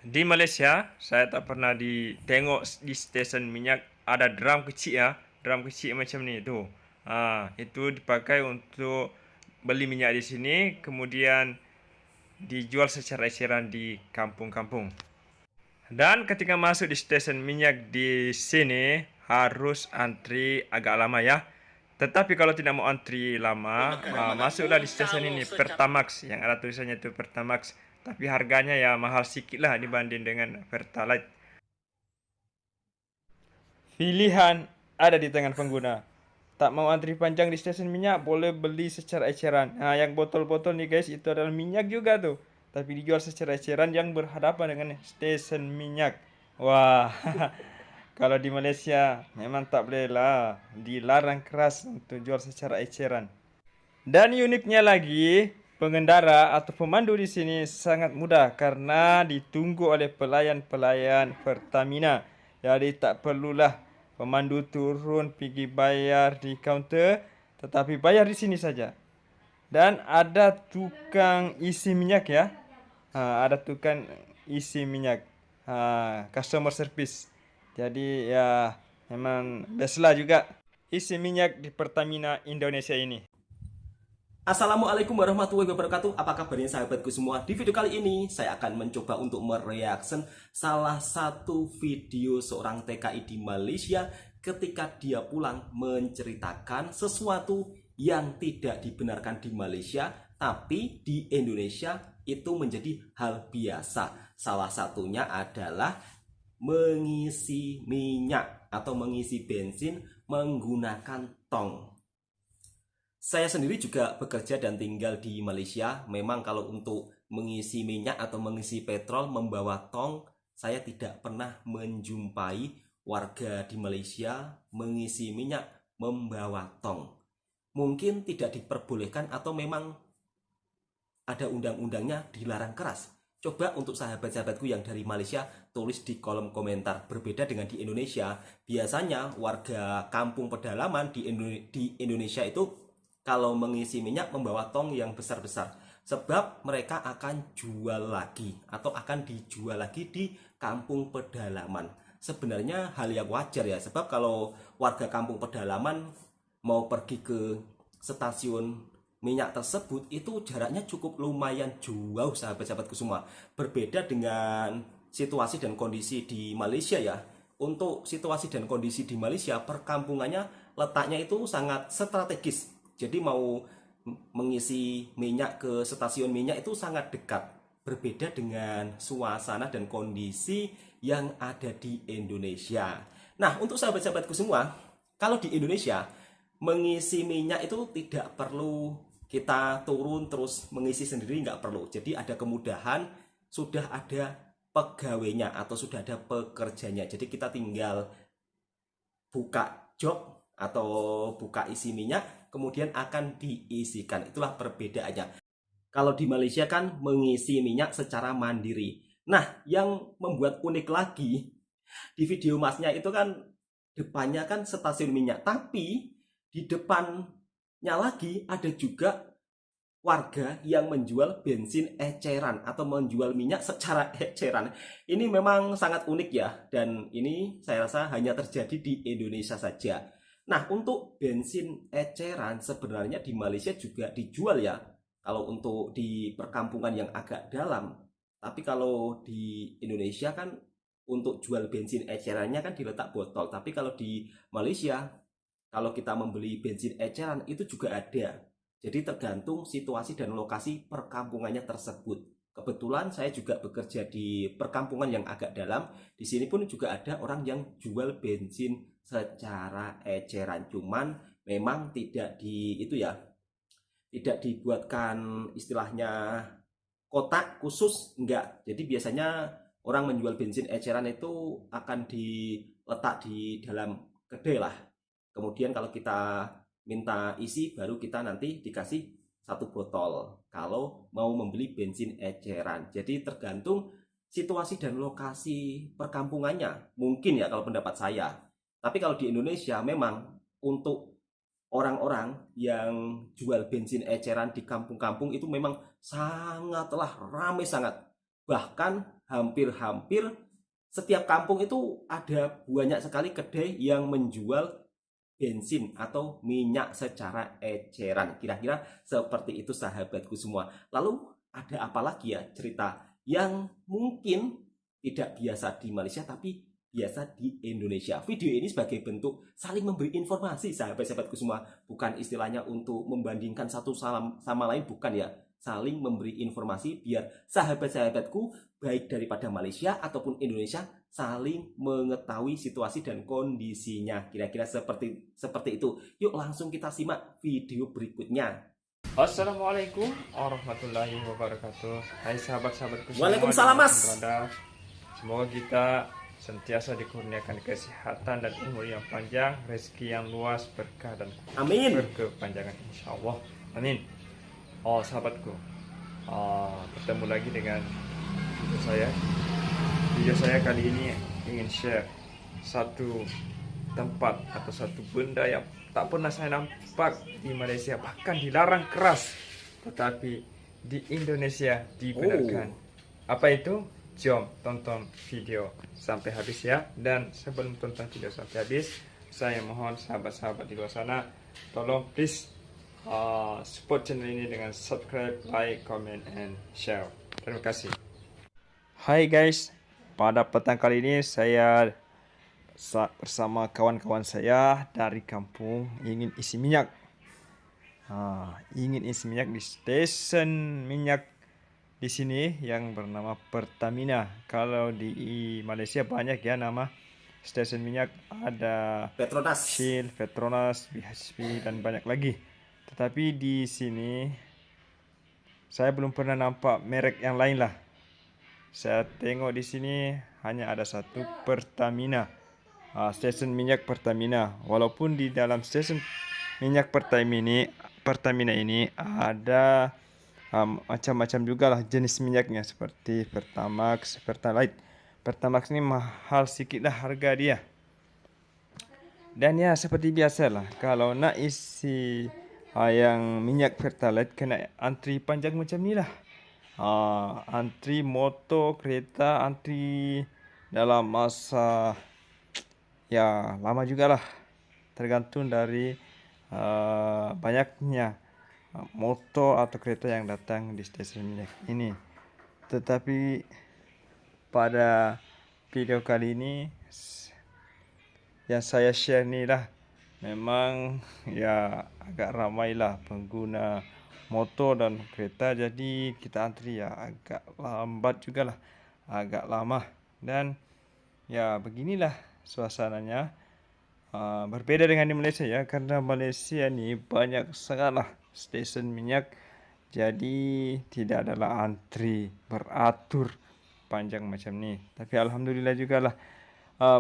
Di Malaysia, saya tak pernah ditengok di stesen minyak ada drum kecil ya, drum kecil macam ni tu. Itu dipakai untuk beli minyak di sini, kemudian dijual secara eceran di kampung-kampung. Dan ketika masuk di stesen minyak di sini harus antri agak lama ya. Tetapi kalau tidak mau antri lama, masuklah di stesen ini Pertamax yang ada tulisannya itu Pertamax. Tapi harganya ya mahal sedikit lah dibanding dengan Pertalite. Pilihan ada di tangan pengguna. Tak mau antri panjang di stesen minyak, boleh beli secara eceran. Nah, yang botol-botol nih guys, itu adalah minyak juga tuh. Tapi dijual secara eceran yang berhadapan dengan stesen minyak. Wah, kalau di Malaysia memang tak boleh lah. Dilarang keras untuk jual secara eceran. Dan uniknya lagi, pengendara atau pemandu di sini sangat mudah karena ditunggu oleh pelayan-pelayan Pertamina. Jadi tak perlulah pemandu turun pergi bayar di kaunter, tetapi bayar di sini saja. Dan ada tukang isi minyak ya. Ada tukang isi minyak. Customer service. Jadi ya memang best lah juga isi minyak di Pertamina Indonesia ini. Assalamualaikum warahmatullahi wabarakatuh. Apa kabarnya sahabatku semua? Di video kali ini saya akan mencoba untuk mereaction salah satu video seorang TKI di Malaysia ketika dia pulang menceritakan sesuatu yang tidak dibenarkan di Malaysia tapi di Indonesia itu menjadi hal biasa. Salah satunya adalah mengisi minyak atau mengisi bensin menggunakan tong. Saya sendiri juga bekerja dan tinggal di Malaysia. Memang kalau untuk mengisi minyak atau mengisi petrol membawa tong, saya tidak pernah menjumpai warga di Malaysia mengisi minyak membawa tong. Mungkin tidak diperbolehkan atau memang ada undang-undangnya dilarang keras. Coba untuk sahabat-sahabatku yang dari Malaysia tulis di kolom komentar. Berbeda dengan di Indonesia, biasanya warga kampung pedalaman di Indonesia itu kalau mengisi minyak membawa tong yang besar-besar. Sebab mereka akan jual lagi atau akan dijual lagi di kampung pedalaman. Sebenarnya hal yang wajar ya, sebab kalau warga kampung pedalaman mau pergi ke stasiun minyak tersebut itu jaraknya cukup lumayan jauh sahabat-sahabatku semua. Berbeda dengan situasi dan kondisi di Malaysia ya. Untuk situasi dan kondisi di Malaysia, perkampungannya letaknya itu sangat strategis. Jadi mau mengisi minyak ke stasiun minyak itu sangat dekat. Berbeda dengan suasana dan kondisi yang ada di Indonesia. Nah, untuk sahabat-sahabatku semua, kalau di Indonesia mengisi minyak itu tidak perlu kita turun terus mengisi sendiri, nggak perlu. Jadi ada kemudahan, sudah ada pegawainya atau sudah ada pekerjanya. Jadi kita tinggal buka job atau buka isi minyak, kemudian akan diisikan. Itulah perbedaannya. Kalau di Malaysia kan mengisi minyak secara mandiri. Nah, yang membuat unik lagi di video masnya itu kan depannya kan stasiun minyak, tapi di depannya lagi ada juga warga yang menjual bensin eceran atau menjual minyak secara eceran. Ini memang sangat unik ya, dan ini saya rasa hanya terjadi di Indonesia saja. Nah, untuk bensin eceran sebenarnya di Malaysia juga dijual ya, kalau untuk di perkampungan yang agak dalam. Tapi kalau di Indonesia kan untuk jual bensin ecerannya kan diletak botol. Tapi kalau di Malaysia, kalau kita membeli bensin eceran itu juga ada. Jadi tergantung situasi dan lokasi perkampungannya tersebut. Kebetulan saya juga bekerja di perkampungan yang agak dalam. Di sini pun juga ada orang yang jual bensin secara eceran. Cuman memang tidak di itu ya, tidak dibuatkan istilahnya kotak khusus, enggak. Jadi biasanya orang menjual bensin eceran itu akan diletak di dalam kedai lah. Kemudian kalau kita minta isi baru kita nanti dikasih satu botol kalau mau membeli bensin eceran. Jadi tergantung situasi dan lokasi perkampungannya. Mungkin ya kalau pendapat saya. Tapi kalau di Indonesia memang untuk orang-orang yang jual bensin eceran di kampung-kampung itu memang sangatlah ramai sangat. Bahkan hampir-hampir setiap kampung itu ada banyak sekali kedai yang menjual bensin atau minyak secara eceran. Kira-kira seperti itu sahabatku semua. Lalu ada apa lagi ya cerita yang mungkin tidak biasa di Malaysia tapi biasa di Indonesia. Video ini sebagai bentuk saling memberi informasi sahabat-sahabatku semua. Bukan istilahnya untuk membandingkan satu sama lain, bukan ya. Saling memberi informasi biar sahabat-sahabatku baik daripada Malaysia ataupun Indonesia saling mengetahui situasi dan kondisinya. Kira-kira seperti itu. Yuk langsung kita simak video berikutnya. Assalamualaikum warahmatullahi wabarakatuh. Hai sahabat-sahabatku semua Waalaikumsalam, Mas. dimanapun berada. Semoga kita sentiasa dikurniakan kesehatan dan umur yang panjang, rezeki yang luas, berkah dan Amin. berkepanjangan insya Allah. Amin. Oh sahabatku, bertemu lagi dengan video saya. Video saya kali ini ingin share satu tempat atau satu benda yang tak pernah saya nampak di Malaysia, bahkan dilarang keras, tetapi di Indonesia dibenarkan. Apa itu? Jom tonton video sampai habis ya. Dan sebelum tonton video sampai habis, saya mohon sahabat-sahabat di luar sana, tolong please support channel ini dengan subscribe, like, comment, and share. Terima kasih. Hai guys, pada petang kali ini saya bersama kawan-kawan saya dari kampung ingin isi minyak. Ingin isi minyak di stesen minyak di sini yang bernama Pertamina. Kalau di Malaysia banyak ya nama stesen minyak, ada Petronas. Shell, Petronas, BHP dan banyak lagi. Tetapi di sini saya belum pernah nampak merek yang lain lah. Saya tengok di sini hanya ada satu Pertamina. Stesen minyak Pertamina. Walaupun di dalam stesen minyak Pertamina ini ada macam-macam juga lah jenis minyaknya, seperti Pertamax, Pertalite. Pertamax ini mahal sedikit lah harga dia. Dan ya seperti biasa lah, kalau nak isi yang minyak Pertalite kena antri panjang macam ni lah. Antri motor, kereta, antri dalam masa ya lama juga lah, tergantung dari banyaknya motor atau kereta yang datang di stesen minyak ini. Tetapi pada video kali ini yang saya share ni lah, memang ya agak ramai lah pengguna motor dan kereta, jadi kita antri ya agak lambat juga lah, agak lama. Dan ya beginilah suasananya. Berbeda dengan di Malaysia ya, karena Malaysia ni banyak sangatlah stesen minyak, jadi tidak adalah antri beratur panjang macam ni. Tapi alhamdulillah jugalah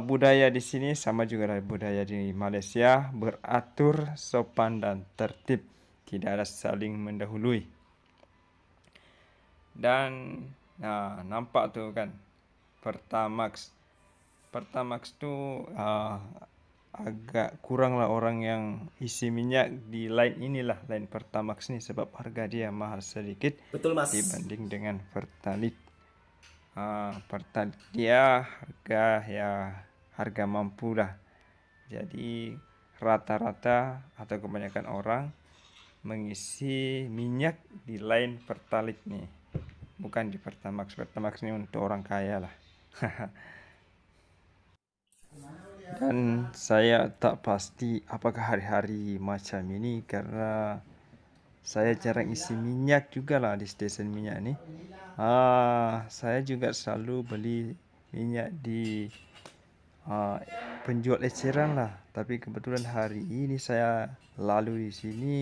budaya di sini sama juga dengan budaya di Malaysia, beratur, sopan dan tertib, tidak ada saling mendahului. Dan nampak tu kan Pertamax tu agak kurang lah orang yang isi minyak di line inilah, line Pertamax ni, sebab harga dia mahal sedikit. Betul, Mas. Dibanding dengan Pertalite. Pertalite dia harga mampu lah. Jadi rata-rata atau kebanyakan orang mengisi minyak di line Pertalite ni, bukan di Pertamax. Pertamax ni untuk orang kaya lah. Dan saya tak pasti apakah hari-hari macam ini, karena saya jarang isi minyak juga lah di stesen minyak ni. Saya juga selalu beli minyak di penjual eceran lah. Tapi kebetulan hari ini saya lalu di sini,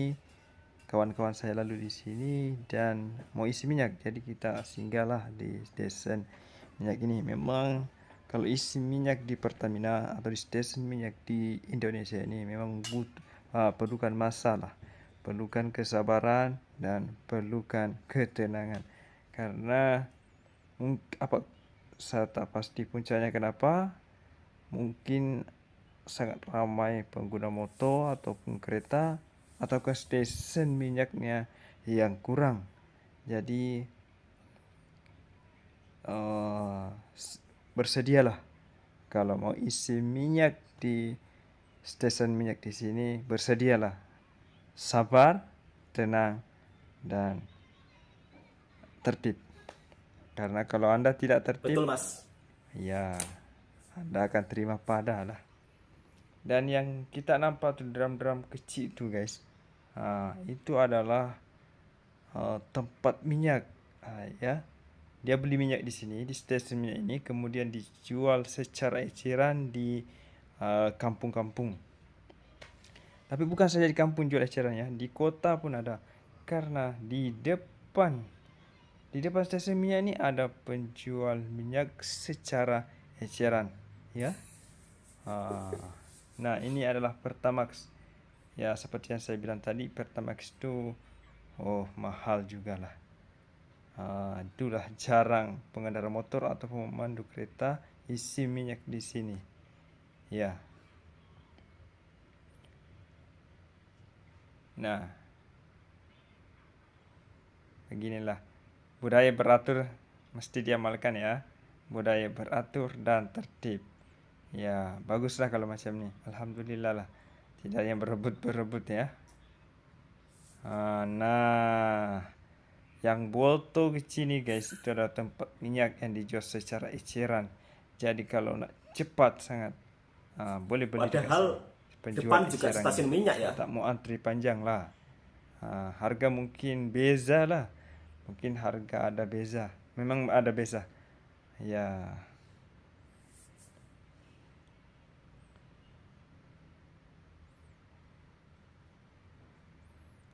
kawan-kawan saya lalu di sini dan mau isi minyak, jadi kita singgahlah di stesen minyak ini. Memang kalau isi minyak di Pertamina atau di stesen minyak di Indonesia ini memang perlukan masa lah, perlukan kesabaran dan perlukan ketenangan. Karena saya tak pasti puncanya kenapa, mungkin sangat ramai pengguna motor ataupun kereta, atau ke stesen minyaknya yang kurang. Jadi bersedialah kalau mau isi minyak di stesen minyak di sini, bersedialah. Sabar, tenang, dan tertib. Karena kalau Anda tidak tertib, Betul, Mas. ya Anda akan terima padah lah. Dan yang kita nampak tuh drum-drum kecil tuh guys, itu adalah tempat minyak. Ya, dia beli minyak di sini di stasiun minyak ini, kemudian dijual secara eceran di kampung-kampung. Tapi bukan saja di kampung jual ecerannya, di kota pun ada. Karena di depan stasiun minyak ini ada penjual minyak secara eceran, ya. Nah, ini adalah Pertamax. Ya, seperti yang saya bilang tadi, Pertamax itu mahal juga lah. Itulah jarang pengendara motor atau pemandu kereta isi minyak di sini. Ya. Nah, beginilah. Budaya beratur mesti diamalkan ya. Budaya beratur dan tertib. Ya, baguslah kalau macam ni. Alhamdulillah lah. Tidak yang berebut-berebut ya. Nah, yang Bolto kecil nih guys, itu adalah tempat minyak yang dijual secara eceran. Jadi kalau nak cepat sangat, boleh beli dekat Padahal sini. Penjual depan juga eceran stasiun ini. minyak ya. Tak mau antri panjang lah. Harga mungkin beza lah. Mungkin harga ada beza. Memang ada beza. Ya.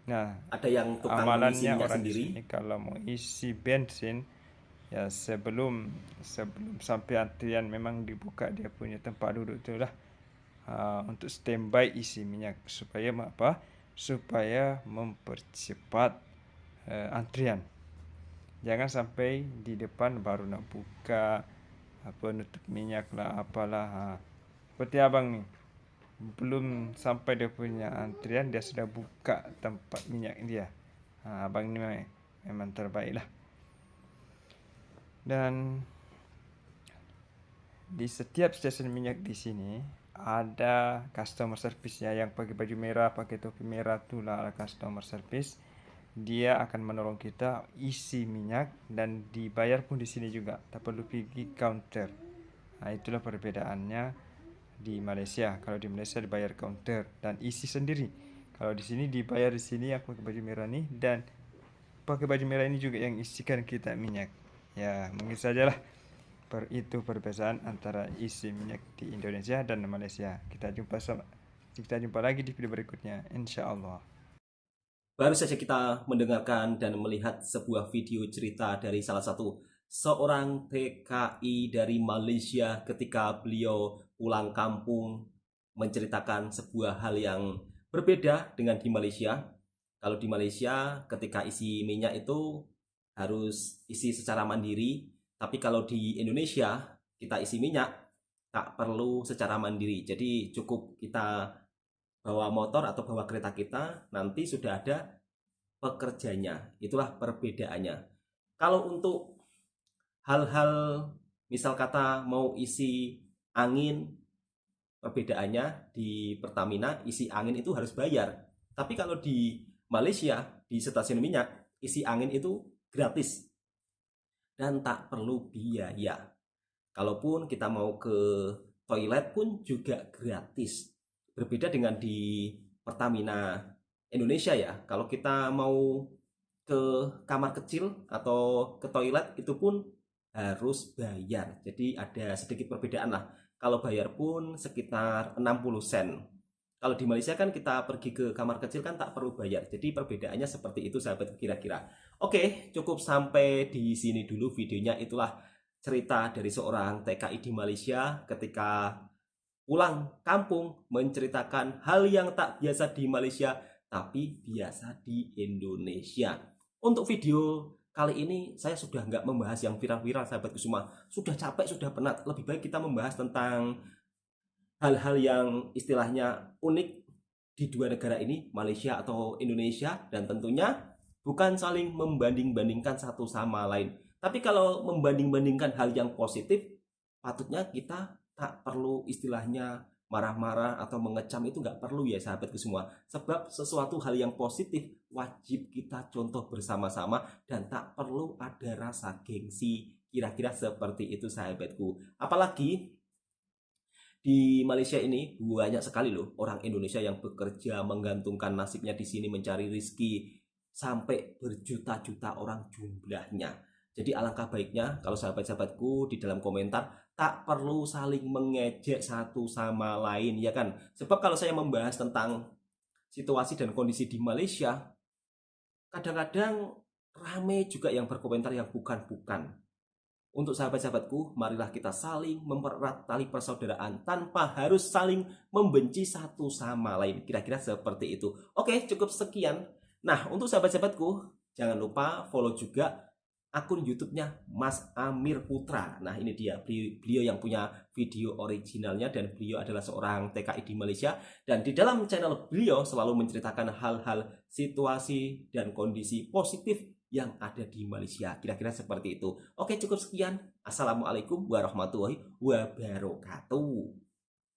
Nah, Ada yang tukang mengisi amalannya minyak orang di sendiri. sini kalau mau isi bensin, ya sebelum sampai antrian memang dibuka dia punya tempat duduk tu lah, untuk standby isi minyak supaya apa? Supaya mempercepat antrian. Jangan sampai di depan baru nak buka apa nutup minyak lah apalah. Seperti abang ni, belum sampai dia punya antrian dia sudah buka tempat minyak dia. Abang ni memang terbaik lah. Dan di setiap stesen minyak di sini ada customer service ya, yang pakai baju merah, pakai topi merah tu lah customer service. Dia akan menolong kita isi minyak dan dibayar pun di sini juga, tak perlu pergi counter. Itulah perbedaannya di Malaysia. Kalau di Malaysia dibayar counter dan isi sendiri. Kalau di sini dibayar di sini, aku pakai baju merah ni, dan pakai baju merah ini juga yang isikan kita minyak. Ya, mungkin sajalah itu perbedaan antara isi minyak di Indonesia dan Malaysia. Kita jumpa lagi di video berikutnya, insya-Allah. Baru saja kita mendengarkan dan melihat sebuah video cerita dari salah satu seorang TKI dari Malaysia ketika beliau pulang kampung, menceritakan sebuah hal yang berbeda dengan di Malaysia. Kalau di Malaysia ketika isi minyak itu harus isi secara mandiri, tapi kalau di Indonesia kita isi minyak tak perlu secara mandiri. Jadi cukup kita bawa motor atau bawa kereta kita, nanti sudah ada pekerjanya. Itulah perbedaannya. Kalau untuk hal-hal misal kata mau isi angin, perbedaannya di Pertamina isi angin itu harus bayar. Tapi kalau di Malaysia di stasiun minyak isi angin itu gratis dan tak perlu biaya. Kalaupun kita mau ke toilet pun juga gratis. Berbeda dengan di Pertamina Indonesia ya. Kalau kita mau ke kamar kecil atau ke toilet itu pun harus bayar. Jadi ada sedikit perbedaan lah. Kalau bayar pun sekitar 60 sen. Kalau di Malaysia kan kita pergi ke kamar kecil kan tak perlu bayar. Jadi perbedaannya seperti itu sahabat kira-kira. Oke, cukup sampai di sini dulu videonya. Itulah cerita dari seorang TKI di Malaysia ketika pulang kampung menceritakan hal yang tak biasa di Malaysia tapi biasa di Indonesia. Untuk video kali ini saya sudah nggak membahas yang viral-viral sahabatku semua. Sudah capek, sudah penat. Lebih baik kita membahas tentang hal-hal yang istilahnya unik di dua negara ini, Malaysia atau Indonesia, dan tentunya bukan saling membanding-bandingkan satu sama lain. Tapi kalau membanding-bandingkan hal yang positif, patutnya kita tak perlu istilahnya marah-marah atau mengecam, itu nggak perlu ya sahabatku semua. Sebab sesuatu hal yang positif wajib kita contoh bersama-sama dan tak perlu ada rasa gengsi. Kira-kira seperti itu sahabatku. Apalagi di Malaysia ini banyak sekali loh orang Indonesia yang bekerja menggantungkan nasibnya di sini mencari rizki, sampai berjuta-juta orang jumlahnya. Jadi alangkah baiknya kalau sahabat-sahabatku di dalam komentar tak perlu saling mengejek satu sama lain ya kan. Sebab kalau saya membahas tentang situasi dan kondisi di Malaysia, kadang-kadang rame juga yang berkomentar yang bukan-bukan. Untuk sahabat-sahabatku, marilah kita saling mempererat tali persaudaraan tanpa harus saling membenci satu sama lain. Kira-kira seperti itu. Oke, cukup sekian. Nah, untuk sahabat-sahabatku, jangan lupa follow juga akun YouTube-nya Mas Amir Putra. Nah, ini dia beliau yang punya video originalnya dan beliau adalah seorang TKI di Malaysia. Dan di dalam channel beliau selalu menceritakan hal-hal situasi dan kondisi positif yang ada di Malaysia. Kira-kira seperti itu. Oke, cukup sekian. Assalamualaikum warahmatullahi wabarakatuh.